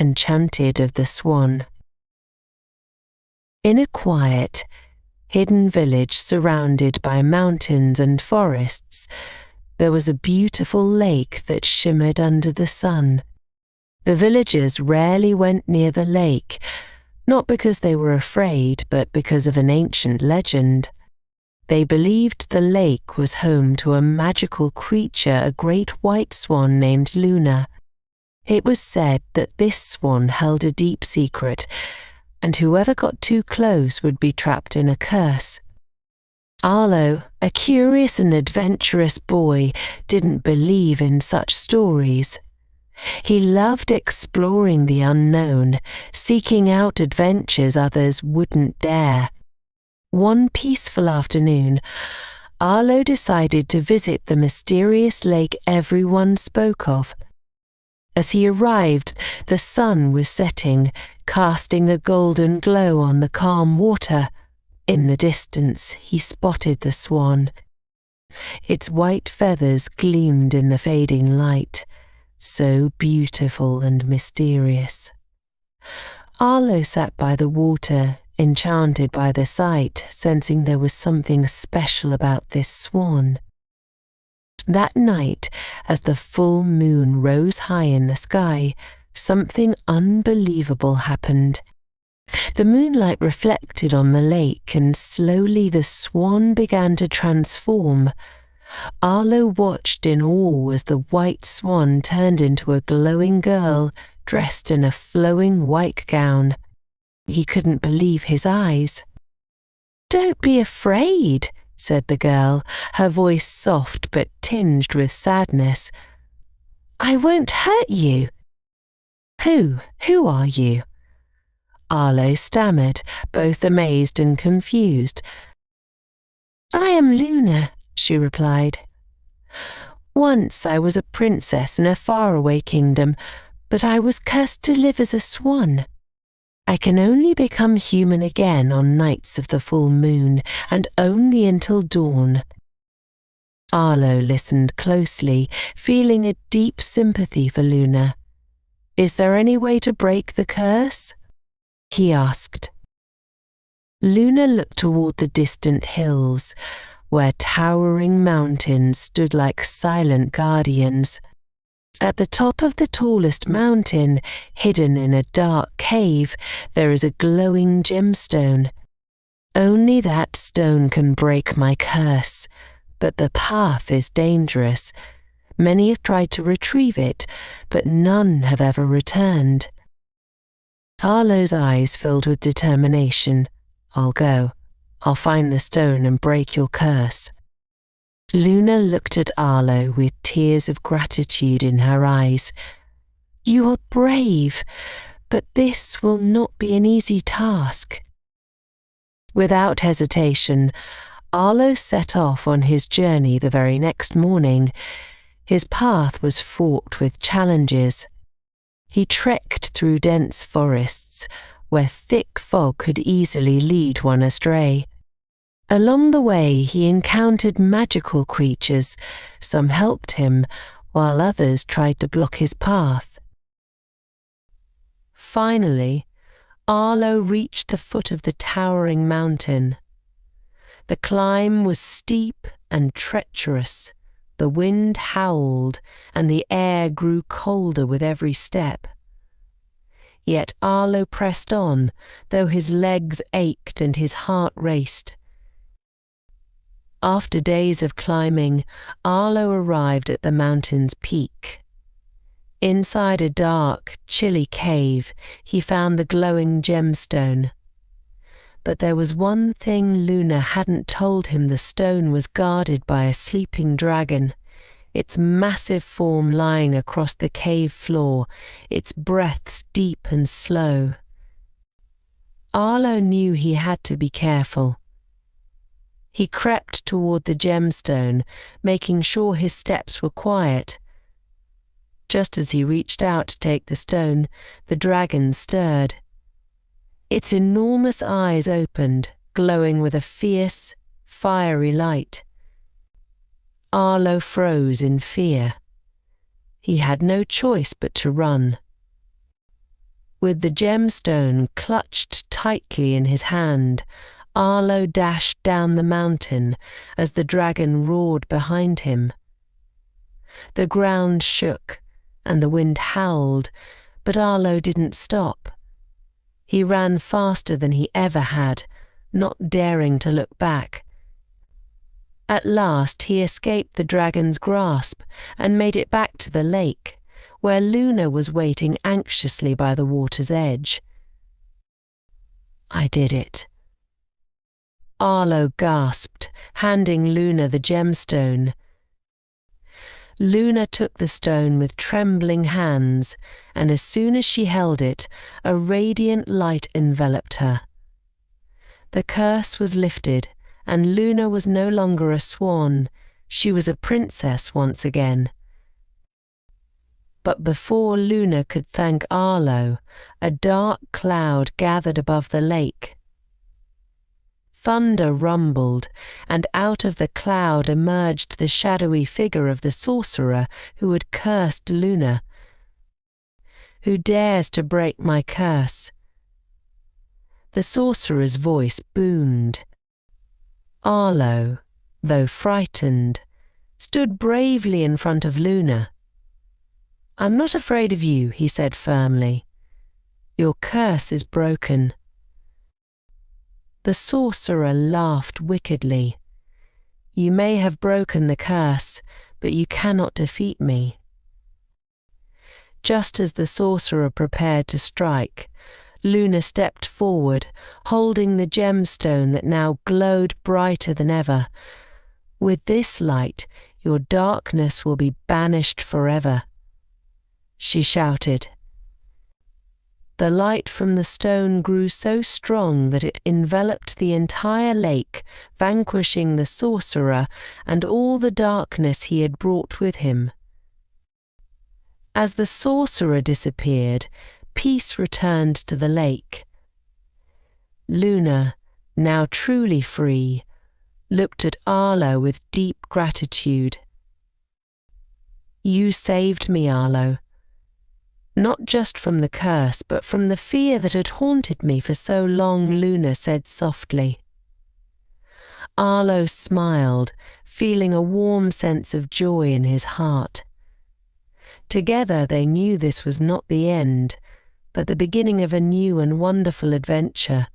Enchanted of the Swan. In a quiet, hidden village surrounded by mountains and forests, there was a beautiful lake that shimmered under the sun. The villagers rarely went near the lake, not because they were afraid, but because of an ancient legend. They believed the lake was home to a magical creature, a great white swan named Luna. It was said that this swan held a deep secret, and whoever got too close would be trapped in a curse. Arlo, a curious and adventurous boy, didn't believe in such stories. He loved exploring the unknown, seeking out adventures others wouldn't dare. One peaceful afternoon, Arlo decided to visit the mysterious lake everyone spoke of. As he arrived, the sun was setting, casting a golden glow on the calm water. In the distance, he spotted the swan. Its white feathers gleamed in the fading light, so beautiful and mysterious. Arlo sat by the water, enchanted by the sight, sensing there was something special about this swan. That night, as the full moon rose high in the sky, something unbelievable happened. The moonlight reflected on the lake, and slowly the swan began to transform. Arlo watched in awe as the white swan turned into a glowing girl, dressed in a flowing white gown. He couldn't believe his eyes. "Don't be afraid," said the girl, her voice soft but tinged with sadness. "I won't hurt you." Who are you?" Arlo stammered, both amazed and confused. "I am Luna," she replied. "Once I was a princess in a faraway kingdom, but I was cursed to live as a swan. I can only become human again on nights of the full moon, and only until dawn." Arlo listened closely, feeling a deep sympathy for Luna. "Is there any way to break the curse?" he asked. Luna looked toward the distant hills, where towering mountains stood like silent guardians. At the top of the tallest mountain, hidden in a dark cave, there is a glowing gemstone. "Only that stone can break my curse, but the path is dangerous. Many have tried to retrieve it, but none have ever returned." Arlo's eyes filled with determination. "I'll go. I'll find the stone and break your curse." Luna looked at Arlo with tears of gratitude in her eyes. "You are brave, but this will not be an easy task." Without hesitation, Arlo set off on his journey the very next morning. His path was fraught with challenges. He trekked through dense forests, where thick fog could easily lead one astray. Along the way, he encountered magical creatures. Some helped him, while others tried to block his path. Finally, Arlo reached the foot of the towering mountain. The climb was steep and treacherous. The wind howled, and the air grew colder with every step. Yet Arlo pressed on, though his legs ached and his heart raced. After days of climbing, Arlo arrived at the mountain's peak. Inside a dark, chilly cave, he found the glowing gemstone. But there was one thing Luna hadn't told him: the stone was guarded by a sleeping dragon, its massive form lying across the cave floor, its breaths deep and slow. Arlo knew he had to be careful. He crept toward the gemstone, making sure his steps were quiet. Just as he reached out to take the stone, the dragon stirred. Its enormous eyes opened, glowing with a fierce, fiery light. Arlo froze in fear. He had no choice but to run. With the gemstone clutched tightly in his hand, Arlo dashed down the mountain as the dragon roared behind him. The ground shook and the wind howled, but Arlo didn't stop. He ran faster than he ever had, not daring to look back. At last he escaped the dragon's grasp and made it back to the lake, where Luna was waiting anxiously by the water's edge. "I did it," Arlo gasped, handing Luna the gemstone. Luna took the stone with trembling hands, and as soon as she held it, a radiant light enveloped her. The curse was lifted, and Luna was no longer a swan. She was a princess once again. But before Luna could thank Arlo, a dark cloud gathered above the lake. Thunder rumbled, and out of the cloud emerged the shadowy figure of the sorcerer who had cursed Luna. "Who dares to break my curse?" The sorcerer's voice boomed. Arlo, though frightened, stood bravely in front of Luna. "I'm not afraid of you," he said firmly. "Your curse is broken." The sorcerer laughed wickedly. "You may have broken the curse, but you cannot defeat me." Just as the sorcerer prepared to strike, Luna stepped forward, holding the gemstone that now glowed brighter than ever. "With this light, your darkness will be banished forever," she shouted. The light from the stone grew so strong that it enveloped the entire lake, vanquishing the sorcerer and all the darkness he had brought with him. As the sorcerer disappeared, peace returned to the lake. Luna, now truly free, looked at Arlo with deep gratitude. "You saved me, Arlo. Not just from the curse, but from the fear that had haunted me for so long," Luna said softly. Arlo smiled, feeling a warm sense of joy in his heart. Together they knew this was not the end, but the beginning of a new and wonderful adventure.